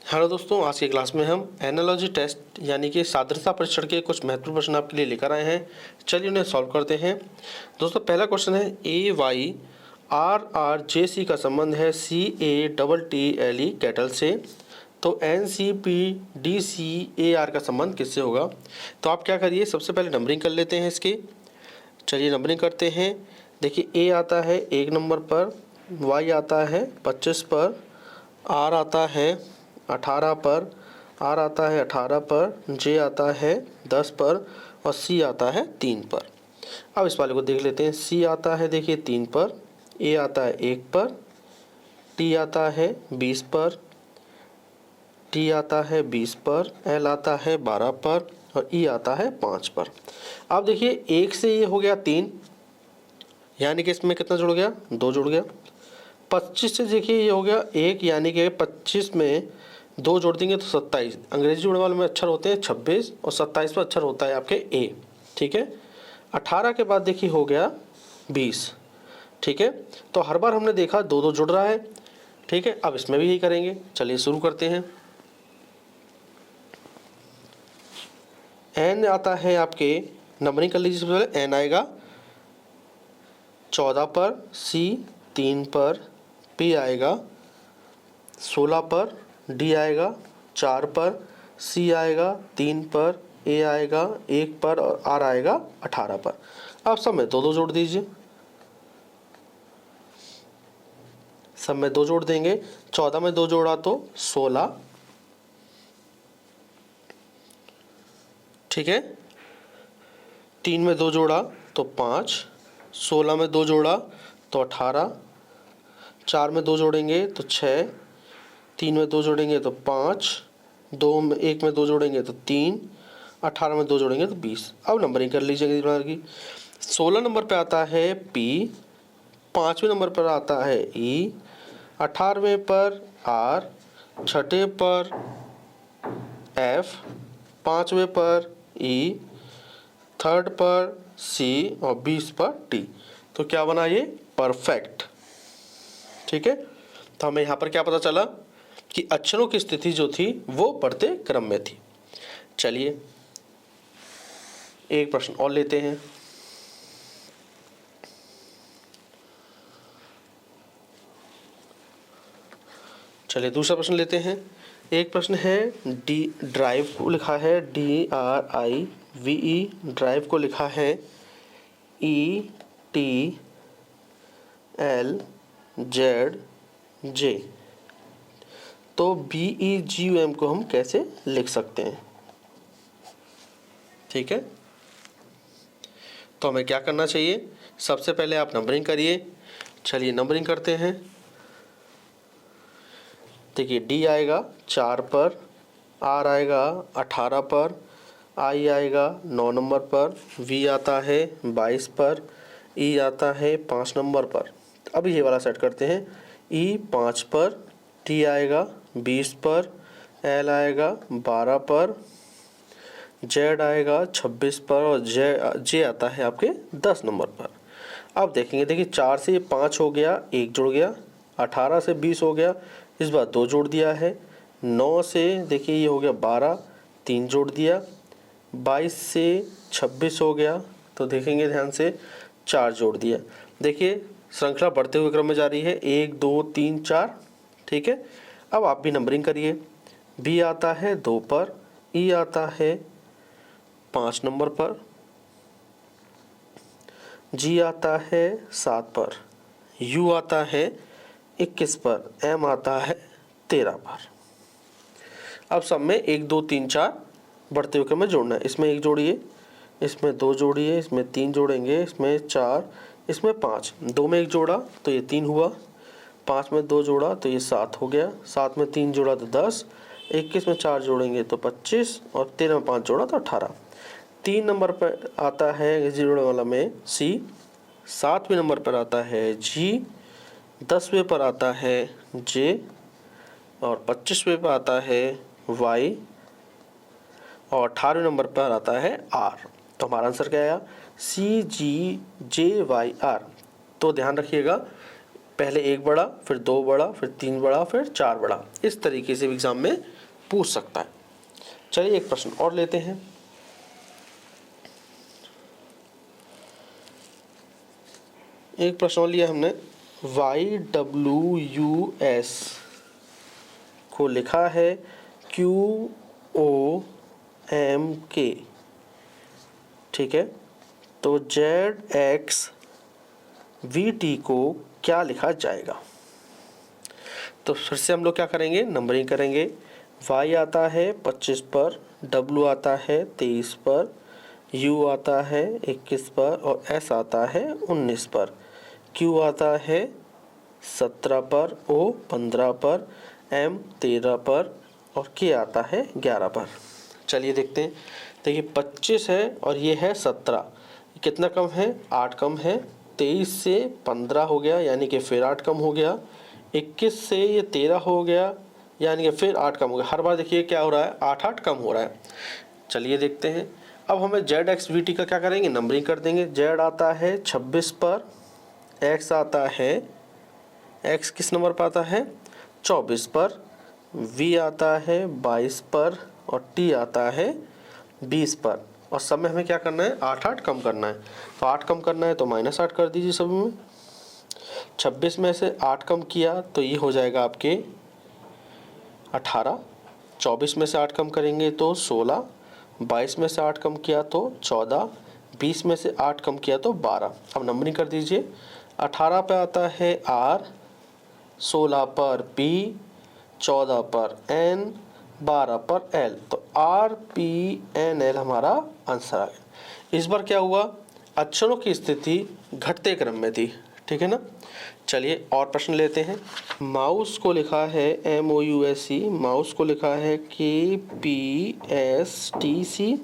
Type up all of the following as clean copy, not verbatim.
Hello दोस्तों, आज की क्लास में हम एनालॉजी टेस्ट यानी कि सादृश्यता परीक्षण के कुछ महत्वपूर्ण प्रश्न आपके लिए लेकर आए हैं। चलिए उन्हें सॉल्व करते हैं। दोस्तों पहला क्वेश्चन है A Y R R J C का संबंध है C A double T L E cattle से, तो N C P D C A R का संबंध किससे होगा। तो आप क्या करिए, सबसे पहले नंबरिंग कर लेते हैं इसकी। चलिए नंबरिंग करते हैं। देखिए ए आता है 1 नंबर पर, वाई आता है 25 पर, आर आता है 18 पर, आर आता है 18 पर, जे आता है 10 पर और सी आता है 3 पर। अब इस वाले को देख लेते हैं। सी आता है देखिए 3 पर, ए आता है 1 पर, टी आता है 20 पर, टी आता है 20 पर, एल आता है 12 पर और ई आता है 5 पर। अब देखिए 1 से ये हो गया 3, यानी कि इसमें कितना जुड़ गया, 2 जुड़ गया। 25 से देखिए ये हो गया 1, यानी कि 25 में 2 जोड़ देंगे तो 27। अंग्रेजी जुड़ने वाले में अक्षर होते हैं 26 और 27 पर अक्षर होता है आपके ए। ठीक है। 18 के बाद देखिए हो गया 20। ठीक है, तो हर बार हमने देखा 2 जुड़ रहा है। ठीक है, अब इसमें भी यही करेंगे। चलिए शुरू करते हैं। एन आता है आपके, नंबरिंग कर लीजिए। सबसे पहले एन आएगा 14 पर, सी 3 पर, पी आएगा 16 पर, डी आएगा 4 पर, सी आएगा 3 पर, ए आएगा 1 पर और आर आएगा 18 पर। अब सब में 2 जोड़ दीजिए। सब में 2 जोड़ देंगे। 14 में 2 जोड़ा तो 16। ठीक है। 3 में 2 जोड़ा तो 5, 16 में 2 जोड़ा तो 18, 4 में 2 जोड़ेंगे तो 6, 3 में 2 जोड़ेंगे तो 5, 1 में 2 जोड़ेंगे तो 3, 18 में 2 जोड़ेंगे तो 20। अब नंबरिंग कर लीजिएगा की। 16 नंबर पे आता है पी, 5वें नंबर पर आता है ई, 18वें पर आर, 6ठे पर एफ, 5वें पर ई, 3rd पर सी और 20 पर टी। तो क्या बना ये, परफेक्ट। ठीक है, तो हमें यहाँ पर क्या पता चला कि अक्षरों की स्थिति जो थी वो बढ़ते क्रम में थी। चलिए एक प्रश्न और लेते हैं। चलिए दूसरा प्रश्न लेते हैं। एक प्रश्न है डी ड्राइव को लिखा है DRIVE, ड्राइव को लिखा है ETLZJ। तो BEGUM को हम कैसे लिख सकते हैं। ठीक है, तो हमें क्या करना चाहिए, सबसे पहले आप नंबरिंग करिए। चलिए नंबरिंग करते हैं। देखिए डी आएगा 4 पर, आर आएगा 18 पर, आई आएगा 9 नंबर पर, वी आता है 22 पर, ई आता है 5 नंबर पर। अब ये वाला सेट करते हैं। ई 5 पर, टी आएगा 20 पर, एल आएगा 12 पर, जेड आएगा 26 पर और जे आता है आपके 10 नंबर पर। अब देखेंगे, देखिए 4 से 5 हो गया, 1 जुड़ गया। 18 से 20 हो गया, इस बार 2 जोड़ दिया है। 9 से देखिए ये हो गया 12, 3 जोड़ दिया। 22 से 26 हो गया, तो देखेंगे ध्यान से 4 जोड़ दिया। देखिए श्रृंखला बढ़ते हुए क्रम में जा रही है, 1 2 3 4। ठीक है, अब आप भी नंबरिंग करिए। बी आता है 2 पर, ई आता है 5 नंबर पर, जी आता है 7 पर, यू आता है 21 पर, एम आता है 13 पर। अब सब में 1 2 3 4 बढ़ते हुए क्रम में जोड़ना है। इसमें 1 जोड़िए, इसमें 2 जोड़िए, इसमें 3 जोड़ेंगे, इसमें 4, इसमें 5। 2 में 1 जोड़ा तो ये 3 हुआ, 5 में 2 जोड़ा तो ये 7 हो गया, 7 में 3 जोड़ा तो 10, 21 में 4 जोड़ेंगे तो 25 और 13 में 5 जोड़ा तो 18। 3 नंबर पर आता है जोड़ने वाला में सी, 7वें नंबर पर आता है जी, 10वें पर आता है जे और 25वें पर आता है वाई और 18वें नंबर पर आता है आर। तो हमारा आंसर क्या आया, CGJYR। तो ध्यान रखिएगा, पहले 1 बढ़ा, फिर 2 बढ़ा, फिर 3 बढ़ा, फिर 4 बढ़ा। इस तरीके से एग्जाम में पूछ सकता है। चलिए एक प्रश्न और लेते हैं। एक प्रश्न और लिया हमने, YWUS को लिखा है QOMK, ठीक है, तो ZXVT को क्या लिखा जाएगा? तो फिर से हम लोग क्या करेंगे, नंबरिंग करेंगे। Y आता है 25 पर, W आता है 23 पर, U आता है 21 पर और S आता है 19 पर, Q आता है 17 पर, O 15 पर, M 13 पर और K आता है 11 पर। चलिए देखते हैं। देखिए 25 है और ये है 17, कितना कम है, 8 कम है। 23 से 15 हो गया यानी कि फिर 8 कम हो गया। 21 से ये 13 हो गया यानी कि फिर 8 कम हो गया। हर बार देखिए क्या हो रहा है, 8 कम हो रहा है। चलिए देखते हैं। अब हमें ZXVT का क्या करेंगे, नंबरिंग कर देंगे। Z आता है 26 पर, X आता है, X किस नंबर पर आता है, 24 पर, V आता है 22 पर और T आता है 20 पर। और सब में हमें क्या करना है, 8 कम करना है। तो 8 कम करना है तो -8 कर दीजिए सभी में। 26 में से 8 कम किया तो ये हो जाएगा आपके 18। 24 में से 8 कम करेंगे तो 16। 22 में से 8 कम किया तो 14। 20 में से 8 कम किया तो 12। अब नंबरिंग कर दीजिए। 18 पे आता है R, 16 पर P, 14 पर N, 12 पर L। तो RPNL हमारा आंसर आ गया। इस बार क्या हुआ, अक्षरों की स्थिति घटते क्रम में थी, ठीक है ना। चलिए और प्रश्न लेते हैं। माउस को लिखा है MOUSE, माउस को लिखा है KPSTC।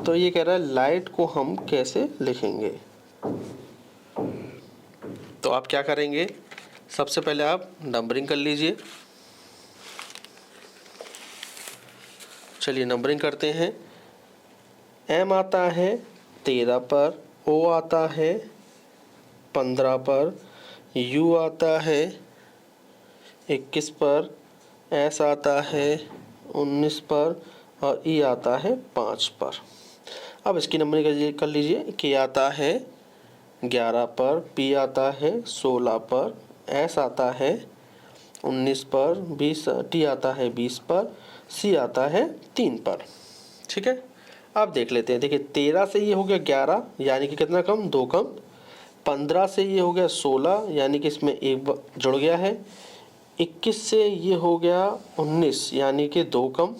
तो ये कह रहा है लाइट को हम कैसे लिखेंगे। तो आप क्या करेंगे, सबसे पहले आप नंबरिंग कर लीजिए। चलिए नंबरिंग करते हैं। M आता है 13 पर, O आता है 15 पर, U आता है 21 पर, S आता है 19 पर और E आता है 5 पर। अब इसकी नंबरिंग कर लीजिए। K आता है 11 पर, P आता है 16 पर, S आता है 19 पर, T आता है 20 पर, C आता है 3 पर, ठीक है। अब देख लेते हैं। देखिए 13 से ये हो गया 11 यानी कि कितना कम, 2 कम। 15 से ये हो गया 16 यानी कि इसमें 1 जुड़ गया है। 21 से ये हो गया 19 यानी कि 2 कम।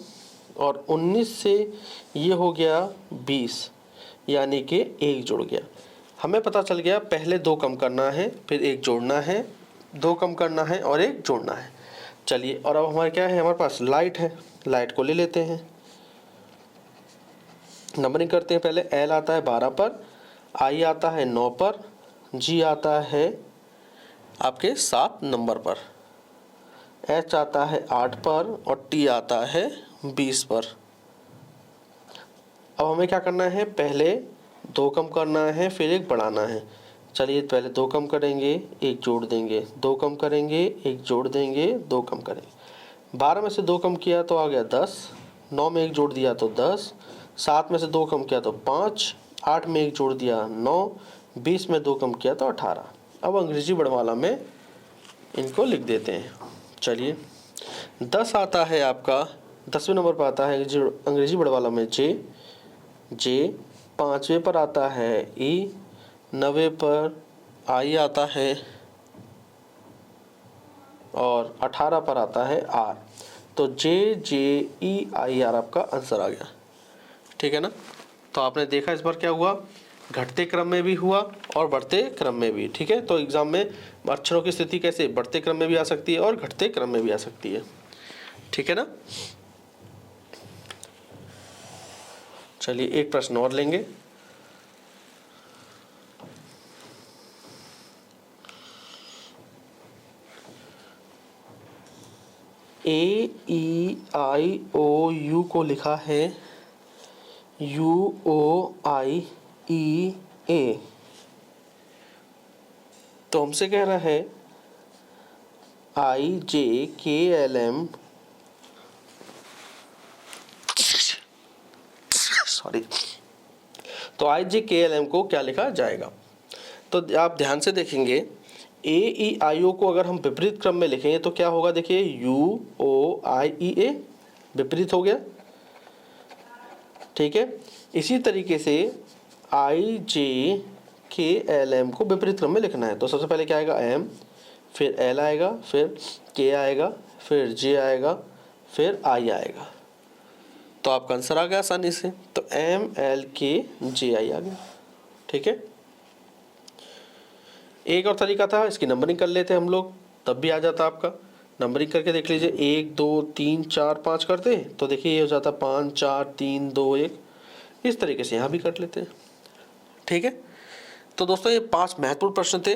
और 19 से ये हो गया 20 यानी कि 1 जुड़ गया। हमें पता चल गया पहले 2 कम करना है, फिर 1 जोड़ना है, 2 कम करना है और 1 जोड़ना है। चलिए और अब हमारे क्या है, हमारे पास लाइट है। लाइट को ले लेते हैं, नंबरिंग करते हैं। पहले L आता है 12 पर, I आता है 9 पर, G आता है आपके 7 नंबर पर, H आता है 8 पर और T आता है 20 पर। अब हमें क्या करना है, पहले 2 कम करना है फिर 1 बढ़ाना है। चलिए पहले 2 कम करेंगे, 1 जोड़ देंगे, 2 कम करेंगे, 1 जोड़ देंगे, 2 कम करेंगे। 12 में से 2 कम किया तो आ गया 10, 9 में 1 जोड़ दिया तो 10, 7 में से 2 कम किया तो 5, 8 में 1 जोड़ दिया 9, 20 में 2 कम किया तो 18। अब अंग्रेजी बड़वाला में इनको लिख देते हैं। चलिए 10 आता है आपका 10वें नंबर पर आता है अंग्रेजी बड़वाला में J, 5वें पर आता है E, 9वें पर I आता है और 18 पर आता है R। तो JJEIR आपका आंसर आ गया, ठीक है ना। तो आपने देखा इस बार क्या हुआ, घटते क्रम में भी हुआ और बढ़ते क्रम में भी, ठीक है। तो एग्जाम में अक्षरों की स्थिति कैसे बढ़ते क्रम में भी आ सकती है और घटते क्रम में भी आ सकती है, ठीक है ना। चलिए एक प्रश्न और लेंगे। AEIOU को लिखा है UOIEA। तो हमसे कह रहा है IJKLM सॉरी, तो आई जे के एल एम को क्या लिखा जाएगा। तो आप ध्यान से देखेंगे ए ई आई ओ को अगर हम विपरीत क्रम में लिखेंगे तो क्या होगा, देखिए यू ओ आई ई ए विपरीत हो गया, ठीक है। इसी तरीके से आई जे के एल एम को विपरीत क्रम में लिखना है तो सबसे पहले क्या आएगा, एम, फिर एल आएगा, फिर के आएगा, फिर जे आएगा, फिर आई आएगा। तो आपका आंसर आ गया आसानी से, तो एम एल के जे आई आ गया, ठीक है। एक और तरीका था, इसकी नंबरिंग कर लेते हम लोग, तब भी आ जाता आपका। नंबरिंग करके देख लीजिए, 1 2 3 4 5 करते हैं तो देखिए ये हो जाता 5 4 3 2 1। इस तरीके से यहाँ भी कर लेते हैं, ठीक है। तो दोस्तों ये 5 महत्वपूर्ण प्रश्न थे।